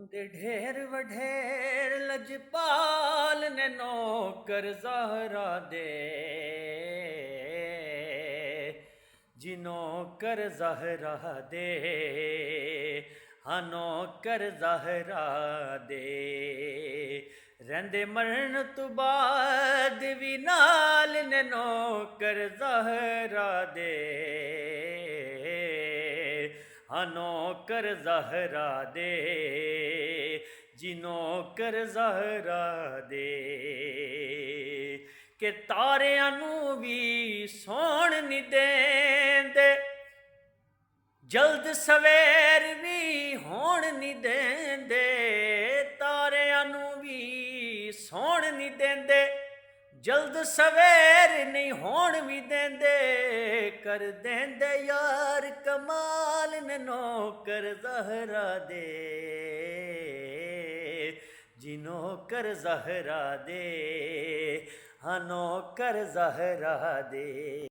ਦੇ ਢੇਰ ਵਢੇਰ ਲਜਪਾਲ ਨੇ ਨੌਕਰ ਜ਼ਾਹਰਾ ਦੇ ਜੀ ਨੌਕਰ ਜ਼ਾਹਰਾ ਦੇ ਹਾਂ ਨੌਕਰ ਜ਼ਾਹਰਾ ਦੇ ਰਹਿੰਦੇ ਮਰਨ ਤੋਂ ਬਾਅਦ ਵੀ ਨਾਲ ਨੇ ਨੌਕਰ ਜ਼ਾਹਰਾ ਦੇ ਹਾਂ ਨੌਕਰ ਜ਼ਾਹਰਾ ਦੇ ਜੀ ਨੌਕਰ ਜ਼ਾਹਰਾ ਦੇ ਕਿ ਤਾਰਿਆਂ ਨੂੰ ਵੀ ਸੌਣ ਨਹੀਂ ਦੇਂਦੇ ਜਲਦ ਸਵੇਰ ਵੀ ਹੋਣ ਨਹੀਂ ਦੇਂਦੇ ਤਾਰਿਆਂ ਨੂੰ ਵੀ ਸੌਣ ਨਹੀਂ ਦੇਂਦੇ ਜਲਦ ਸਵੇਰ ਨਹੀਂ ਹੋਣ ਵੀ ਦੇਂਦੇ ਕਰ ਦੇਂਦੇ ਯਾਰ ਕਮਾਲ ਨੇ ਨੌਕਰ ਜ਼ਾਹਰਾ ਦੇ ਜੀ ਨੌਕਰ ਜ਼ਾਹਰਾ ਦੇ ਹਾਂ ਨੌਕਰ ਜ਼ਾਹਰਾ ਦੇ।